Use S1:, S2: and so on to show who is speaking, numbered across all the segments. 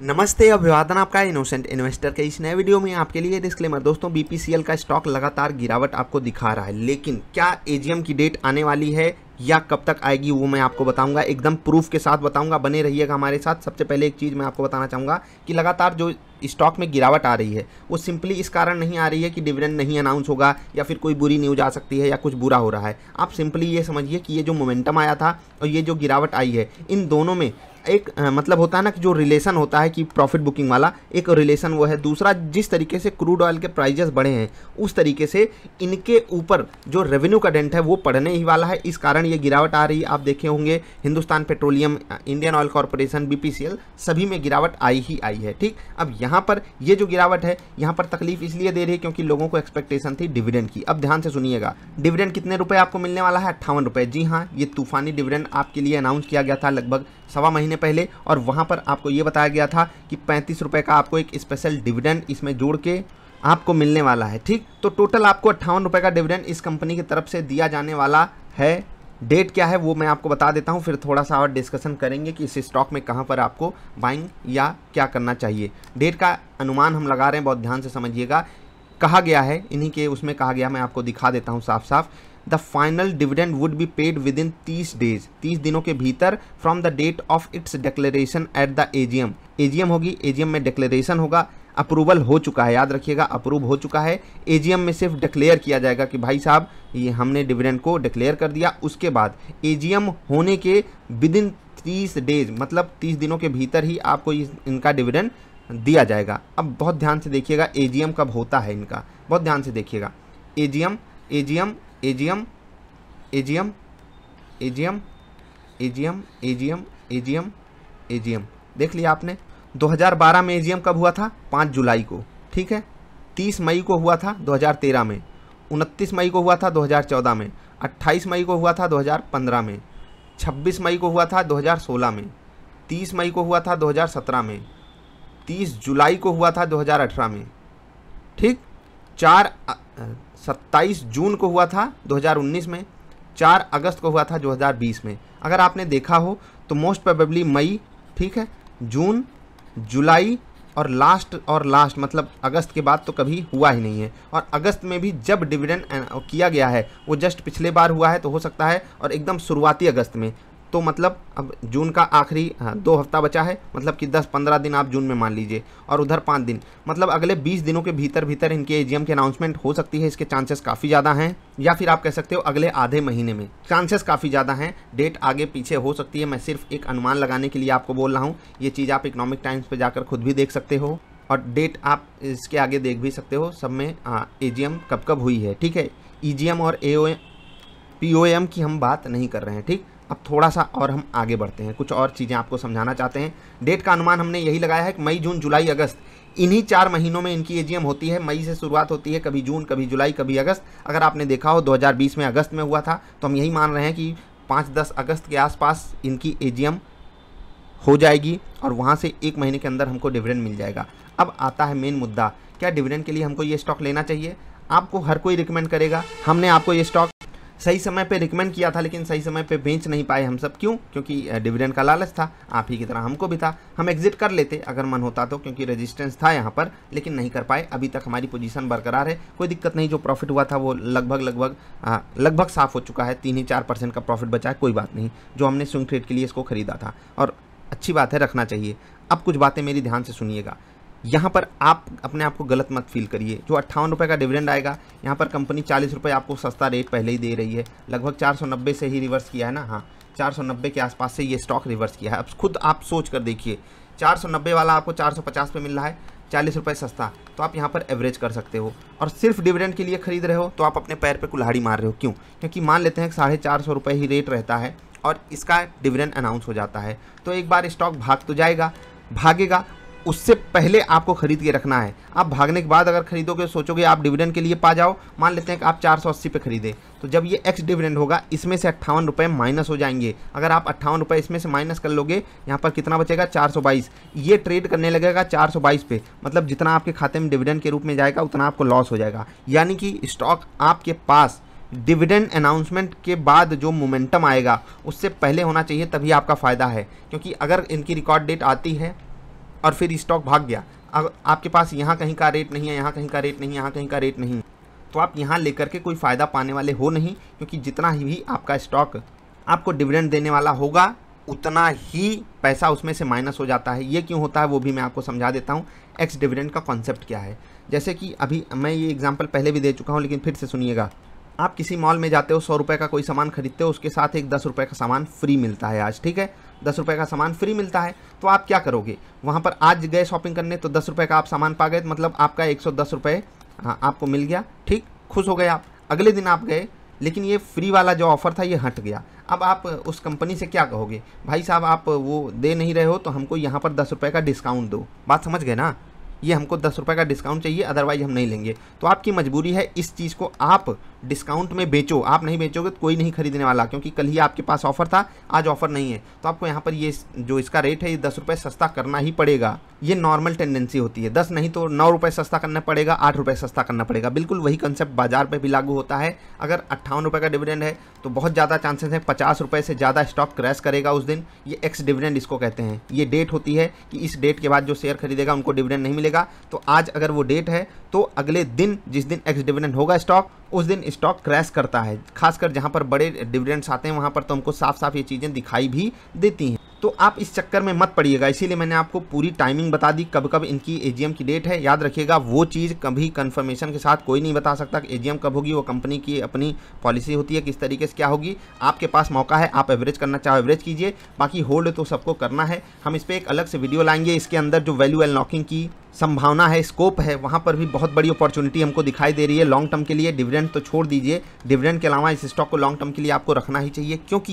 S1: नमस्ते, अभिवादन आपका इनोसेंट इन्वेस्टर के इस नए वीडियो में आपके लिए डिस्क्लेमर। दोस्तों, बीपीसीएल का स्टॉक लगातार गिरावट आपको दिखा रहा है, लेकिन क्या एजीएम की डेट आने वाली है या कब तक आएगी वो मैं आपको बताऊंगा, एकदम प्रूफ के साथ बताऊंगा। बने रहिएगा हमारे साथ। सबसे पहले एक चीज़ मैं आपको बताना चाहूँगा कि लगातार जो स्टॉक में गिरावट आ रही है वो सिंपली इस कारण नहीं आ रही है कि डिविडेंड नहीं अनाउंस होगा या फिर कोई बुरी न्यूज़ आ सकती है या कुछ बुरा हो रहा है। आप सिंपली ये समझिए कि ये जो मोमेंटम आया था और ये जो गिरावट आई है, इन दोनों में एक मतलब होता है ना कि जो रिलेशन होता है कि प्रॉफिट बुकिंग वाला एक रिलेशन वो है। दूसरा, जिस तरीके से क्रूड ऑयल के प्राइजेस बढ़े हैं उस तरीके से इनके ऊपर जो रेवेन्यू का डेंट है वो पड़ने ही वाला है। इस कारण ये गिरावट आ रही है। आप देखे होंगे Hindustan petroleum, Indian oil corporation, BPCL सभी में गिरावट आई ही आई है। ठीक, अब यहाँ पर ये जो गिरावट है यहाँ पर तकलीफ इसलिए दे रही है क्योंकि लोगों को एक्सपेक्टेशन थी डिविडेंड की। अब ध्यान से सुनिएगा, डिविडेंड कितने रुपए आपको मिलने वाला है? 58 रुपए। जी हाँ, ये तूफानी डिविडेंड आपके लिए अनाउंस किया गया था लगभग सवा महीने पहले, और वहाँ पर आपको ये बताया गया था कि 35 रुपये का आपको एक स्पेशल डिविडेंड इसमें जोड़ के आपको मिलने वाला है। ठीक, तो टोटल आपको 58 रुपये का डिविडेंड इस कंपनी की तरफ से दिया जाने वाला है। डेट क्या है वो मैं आपको बता देता हूँ, फिर थोड़ा सा और डिस्कशन करेंगे कि इस स्टॉक में कहाँ पर आपको बाइंग या क्या करना चाहिए। डेट का अनुमान हम लगा रहे हैं, बहुत ध्यान से समझिएगा। कहा गया है इन्हीं के उसमें कहा गया, मैं आपको दिखा देता हूँ साफ साफ। The final dividend would be paid within 30 days, 30 दिनों के भीतर from the date of its declaration at the AGM. AGM होगी, एजीएम में डिक्लेरेशन होगा। अप्रूवल हो चुका है, याद रखिएगा अप्रूव हो चुका है। एजीएम में सिर्फ डिक्लेयर किया जाएगा कि भाई साहब ये हमने डिविडेंड को डिक्लेयर कर दिया। उसके बाद एजीएम होने के विद इन 30 डेज मतलब 30 दिनों के भीतर ही आपको इनका डिविडेंड दिया जाएगा। अब बहुत ध्यान से देखिएगा एजीएम कब होता है इनका, बहुत ध्यान से देखिएगा। AGM AGM AGM AGM AGM AGM AGM AGM AGM देख लिया आपने। 2012 में एजीएम कब हुआ था? 5 जुलाई को। ठीक है, 30 मई को हुआ था 2013 में, 29 मई को हुआ था 2014 में, 28 मई को हुआ था 2015 में, 26 मई को हुआ था 2016 में, 30 मई को हुआ था 2017 में, 30 जुलाई को हुआ था 2018 में। ठीक, 27 जून को हुआ था 2019 में, 4 अगस्त को हुआ था 2020 में। अगर आपने देखा हो तो मोस्ट प्रोबेबली मई, ठीक है, जून, जुलाई और लास्ट मतलब अगस्त के बाद तो कभी हुआ ही नहीं है। और अगस्त में भी जब डिविडेंड किया गया है वो जस्ट पिछले बार हुआ है, तो हो सकता है, और एकदम शुरुआती अगस्त में। तो मतलब अब जून का आखिरी 2 हफ्ता बचा है, मतलब कि 10-15 दिन आप जून में मान लीजिए, और उधर 5 दिन, मतलब अगले 20 दिनों के भीतर इनके एजीएम की अनाउंसमेंट हो सकती है। इसके चांसेस काफ़ी ज़्यादा हैं, या फिर आप कह सकते हो अगले आधे महीने में चांसेस काफ़ी ज़्यादा हैं। डेट आगे पीछे हो सकती है, मैं सिर्फ एक अनुमान लगाने के लिए आपको बोल रहा हूँ। ये चीज़ आप इकोनॉमिक टाइम्स पर जाकर खुद भी देख सकते हो, और डेट आप इसके आगे देख भी सकते हो सब में एजीएम कब कब हुई है। ठीक है, ईजीएम और पीओएम की हम बात नहीं कर रहे हैं। ठीक, अब थोड़ा सा और हम आगे बढ़ते हैं, कुछ और चीज़ें आपको समझाना चाहते हैं। डेट का अनुमान हमने यही लगाया है कि मई, जून, जुलाई, अगस्त, इन्हीं 4 महीनों में इनकी एजीएम होती है। मई से शुरुआत होती है, कभी जून, कभी जुलाई, कभी अगस्त। अगर आपने देखा हो 2020 में अगस्त में हुआ था, तो हम यही मान रहे हैं कि 5-10 अगस्त के आसपास इनकी एजीएम हो जाएगी, और वहाँ से 1 महीने के अंदर हमको डिविडेंड मिल जाएगा। अब आता है मेन मुद्दा, क्या डिविडेंड के लिए हमको ये स्टॉक लेना चाहिए? आपको हर कोई रिकमेंड करेगा। हमने आपको ये स्टॉक सही समय पे रिकमेंड किया था, लेकिन सही समय पे बेच नहीं पाए हम सब। क्यों? क्योंकि डिविडेंड का लालच था, आप ही की तरह हमको भी था। हम एग्जिट कर लेते अगर मन होता तो, क्योंकि रेजिस्टेंस था यहाँ पर, लेकिन नहीं कर पाए। अभी तक हमारी पोजीशन बरकरार है, कोई दिक्कत नहीं। जो प्रॉफिट हुआ था वो लगभग साफ हो चुका है। 3-4% का प्रॉफिट बचा है, कोई बात नहीं। जो हमने स्विंग ट्रेड के लिए इसको खरीदा था, और अच्छी बात है, रखना चाहिए। अब कुछ बातें मेरी ध्यान से सुनिएगा। यहाँ पर आप अपने आप को गलत मत फील करिए। जो 58 रुपये का डिविडेंड आएगा, यहाँ पर कंपनी 40 रुपये आपको सस्ता रेट पहले ही दे रही है। लगभग 490 से ही रिवर्स किया है ना, हाँ 490 के आसपास से ये स्टॉक रिवर्स किया है। अब खुद आप सोच कर देखिए, 490 वाला आपको 450 पे मिल रहा है, 40 रुपये सस्ता, तो आप यहाँ पर एवरेज कर सकते हो। और सिर्फ डिविडेंड के लिए खरीद रहे हो तो आप अपने पैर पर कुल्हाड़ी मार रहे हो। क्यों? क्योंकि मान लेते हैं 450 रुपये ही रेट रहता है और इसका डिविडेंड अनाउंस हो जाता है, तो एक बार स्टॉक भाग तो जाएगा, भागेगा। उससे पहले आपको खरीद के रखना है। आप भागने के बाद अगर खरीदोगे, सोचोगे आप डिविडेंड के लिए पा जाओ, मान लेते हैं कि आप 480 पे खरीदे, तो जब ये एक्स डिविडेंड होगा इसमें से 58 रुपये माइनस हो जाएंगे। अगर आप 58 रुपये इसमें से माइनस कर लोगे, यहाँ पर कितना बचेगा? 422। ये ट्रेड करने लगेगा 422 पे, मतलब जितना आपके खाते में डिविडेंड के रूप में जाएगा उतना आपको लॉस हो जाएगा। यानी कि स्टॉक आपके पास डिविडेंड अनाउंसमेंट के बाद जो मोमेंटम आएगा उससे पहले होना चाहिए, तभी आपका फ़ायदा है। क्योंकि अगर इनकी रिकॉर्ड डेट आती है और फिर स्टॉक भाग गया, आपके पास यहाँ कहीं का रेट नहीं है, यहाँ कहीं का रेट नहीं है, यहाँ कहीं का रेट नहीं, तो आप यहाँ लेकर के कोई फ़ायदा पाने वाले हो नहीं, क्योंकि जितना ही आपका स्टॉक आपको डिविडेंड देने वाला होगा उतना ही पैसा उसमें से माइनस हो जाता है। ये क्यों होता है वो भी मैं आपको समझा देता हूँ। एक्स डिविडेंड का कॉन्सेप्ट क्या है, जैसे कि अभी मैं ये एग्जांपल पहले भी दे चुका हूँ, लेकिन फिर से सुनिएगा। आप किसी मॉल में जाते हो, 100 रुपये का कोई सामान खरीदते हो, उसके साथ एक 10 रुपये का सामान फ्री मिलता है आज, ठीक है, 10 रुपये का सामान फ्री मिलता है, तो आप क्या करोगे, वहाँ पर आज गए शॉपिंग करने तो 10 रुपये का आप सामान पा गए, मतलब आपका 110 रुपये आपको मिल गया, ठीक, खुश हो गए आप। अगले दिन आप गए, लेकिन ये फ्री वाला जो ऑफ़र था ये हट गया। अब आप उस कंपनी से क्या कहोगे, भाई साहब आप वो दे नहीं रहे हो तो हमको यहाँ पर 10 रुपये का डिस्काउंट दो। बात समझ गए ना, ये हमको 10 रुपये का डिस्काउंट चाहिए, अदरवाइज हम नहीं लेंगे। तो आपकी मजबूरी है इस चीज़ को आप डिस्काउंट में बेचो। आप नहीं बेचोगे तो कोई नहीं खरीदने वाला, क्योंकि कल ही आपके पास ऑफर था, आज ऑफर नहीं है, तो आपको यहाँ पर ये जो इसका रेट है ये 10 रुपये सस्ता करना ही पड़ेगा। ये नॉर्मल टेंडेंसी होती है, 10 नहीं तो 9 रुपये सस्ता करना पड़ेगा, 8 रुपये सस्ता करना पड़ेगा। बिल्कुल वही कंसेप्ट बाजार पर भी लागू होता है। अगर 58 रुपये का डिविडेंड है तो बहुत ज़्यादा चांसेस है 50 रुपये से ज़्यादा स्टॉक क्रैश करेगा उस दिन। ये एक्स डिविडेंड इसको कहते हैं। ये डेट होती है कि इस डेट के बाद जो शेयर खरीदेगा उनको डिविडेंड नहीं मिलेगा। तो आज अगर वो डेट है तो अगले दिन जिस दिन एक्स डिविडेंड होगा स्टॉक, उस दिन स्टॉक क्रैश करता है। खासकर जहां पर बड़े डिविडेंड्स आते हैं वहां पर तो हमको साफ साफ ये चीज़ें दिखाई भी देती हैं। तो आप इस चक्कर में मत पड़िएगा, इसीलिए मैंने आपको पूरी टाइमिंग बता दी, कब कब इनकी एजीएम की डेट है। याद रखिएगा वो चीज़ कभी कंफर्मेशन के साथ कोई नहीं बता सकता कि एजीएम कब होगी। वो कंपनी की अपनी पॉलिसी होती है किस तरीके से क्या होगी। आपके पास मौका है, आप एवरेज करना चाहो एवरेज कीजिए, बाकी होल्ड तो सबको करना है। हम इस पर एक अलग से वीडियो लाएंगे। इसके अंदर जो वैल्यू अनलॉकिंग की संभावना है, स्कोप है, वहाँ पर भी बहुत बड़ी अपॉर्चुनिटी हमको दिखाई दे रही है लॉन्ग टर्म के लिए। डिविडेंड तो छोड़ दीजिए, डिविडेंड के अलावा इस स्टॉक को लॉन्ग टर्म के लिए आपको रखना ही चाहिए, क्योंकि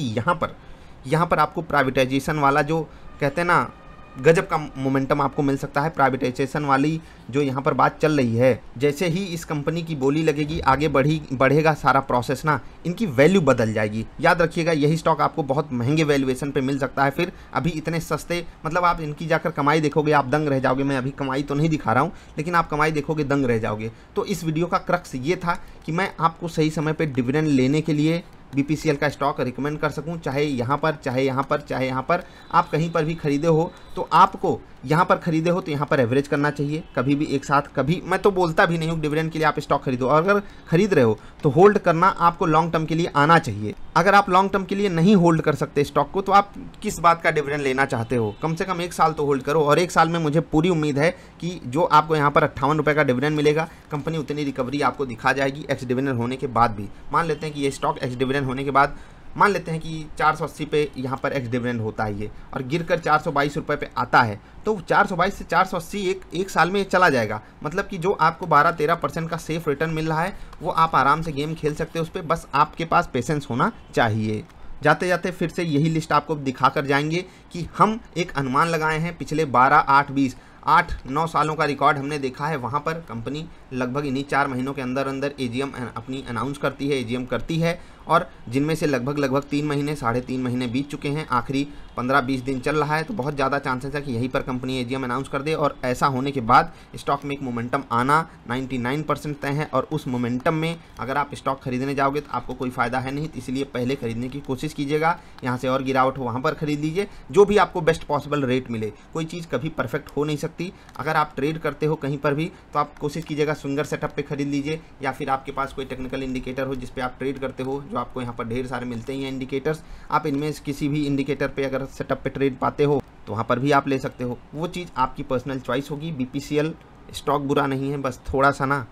S1: यहाँ पर आपको प्राइवेटाइजेशन वाला जो कहते हैं ना गजब का मोमेंटम आपको मिल सकता है। प्राइवेटाइजेशन वाली जो यहाँ पर बात चल रही है, जैसे ही इस कंपनी की बोली लगेगी, आगे बढ़ेगा सारा प्रोसेस ना, इनकी वैल्यू बदल जाएगी। याद रखिएगा यही स्टॉक आपको बहुत महंगे वैल्यूएशन पे मिल सकता है, फिर अभी इतने सस्ते, मतलब आप इनकी जाकर कमाई देखोगे आप दंग रह जाओगे। मैं अभी कमाई तो नहीं दिखा रहा हूँ, लेकिन आप कमाई देखोगे दंग रह जाओगे। तो इस वीडियो का क्रक्स ये था कि मैं आपको सही समय पर डिविडेंड लेने के लिए BPCL का स्टॉक रिकमेंड कर सकूं, चाहे यहाँ पर चाहे यहाँ पर चाहे यहाँ पर, आप कहीं पर भी खरीदे हो तो आपको यहाँ पर खरीदे हो तो यहाँ पर एवरेज करना चाहिए। कभी भी एक साथ, कभी मैं तो बोलता भी नहीं हूँ डिविडेंड के लिए आप स्टॉक खरीदो, और अगर खरीद रहे हो तो होल्ड करना आपको लॉन्ग टर्म के लिए आना चाहिए। अगर आप लॉन्ग टर्म के लिए नहीं होल्ड कर सकते स्टॉक को, तो आप किस बात का डिविडेंड लेना चाहते हो। कम से कम 1 साल तो होल्ड करो, और 1 साल में मुझे पूरी उम्मीद है कि जो आपको यहाँ पर 58 रुपये का डिविडेंड मिलेगा, कंपनी उतनी रिकवरी आपको दिखा जाएगी एक्स डिविडेंड होने के बाद भी। मान लेते हैं कि ये स्टॉक एक्स डिविडेंड होने के बाद मान लेते हैं कि 480 पे यहाँ पर एक्स डिविडेंड होता है ये, और गिरकर 422 रुपये पे आता है, तो 422 से 480 एक साल में चला जाएगा। मतलब कि जो आपको 12-13% का सेफ रिटर्न मिल रहा है वो आप आराम से गेम खेल सकते हो उस पर, बस आपके पास पेशेंस होना चाहिए। जाते जाते फिर से यही लिस्ट आपको दिखा कर जाएंगे कि हम एक अनुमान लगाए हैं पिछले 12, 8, 20, 8-9 सालों का रिकॉर्ड हमने देखा है। वहाँ पर कंपनी लगभग इन्हीं 4 महीनों के अंदर अंदर एजीएम अपनी अनाउंस करती है, एजीएम करती है, और जिनमें से लगभग 3 महीने 3.5 महीने बीत चुके हैं, आखिरी 15-20 दिन चल रहा है। तो बहुत ज़्यादा चांसेस है कि यहीं पर कंपनी एजीएम अनाउंस कर दे, और ऐसा होने के बाद स्टॉक में एक मोमेंटम आना 99% तय है। और उस मोमेंटम में अगर आप स्टॉक खरीदने जाओगे तो आपको कोई फ़ायदा है नहीं, इसलिए पहले खरीदने की कोशिश कीजिएगा। यहाँ से और गिरावट हो वहाँ पर खरीद लीजिए, जो भी आपको बेस्ट पॉसिबल रेट मिले। कोई चीज़ कभी परफेक्ट हो नहीं सकती। अगर आप ट्रेड करते हो कहीं पर भी तो आप कोशिश कीजिएगा स्विंगर सेटअप पे खरीद लीजिए, या फिर आपके पास कोई टेक्निकल इंडिकेटर हो जिस पे आप ट्रेड करते हो, जो आपको यहाँ पर ढेर सारे मिलते ही हैं इंडिकेटर्स। आप इनमें से किसी भी इंडिकेटर पे अगर सेटअप पे ट्रेड पाते हो तो वहाँ पर भी आप ले सकते हो। वो चीज़ आपकी पर्सनल चॉइस होगी। BPCL स्टॉक बुरा नहीं है, बस थोड़ा सा ना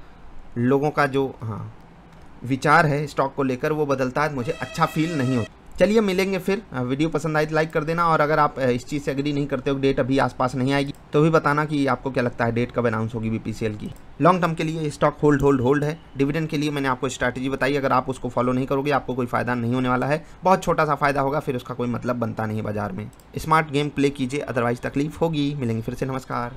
S1: लोगों का जो विचार है स्टॉक को लेकर वो बदलता है, मुझे अच्छा फील नहीं होता। चलिए मिलेंगे फिर। वीडियो पसंद आई तो लाइक कर देना, और अगर आप इस चीज़ से एग्री नहीं करते हो डेट अभी आसपास नहीं आएगी तो भी बताना कि आपको क्या लगता है डेट कब अनाउंस होगी BPCL की। लॉन्ग टर्म के लिए स्टॉक होल्ड है। डिविडेंड के लिए मैंने आपको स्ट्रैटेजी बताई, अगर आप उसको फॉलो नहीं करोगे आपको कोई फ़ायदा नहीं होने वाला है। बहुत छोटा सा फ़ायदा होगा, फिर उसका कोई मतलब बनता नहीं है बाजार में। स्मार्ट गेम प्ले कीजिए, अदरवाइज तकलीफ होगी। मिलेंगे फिर से, नमस्कार।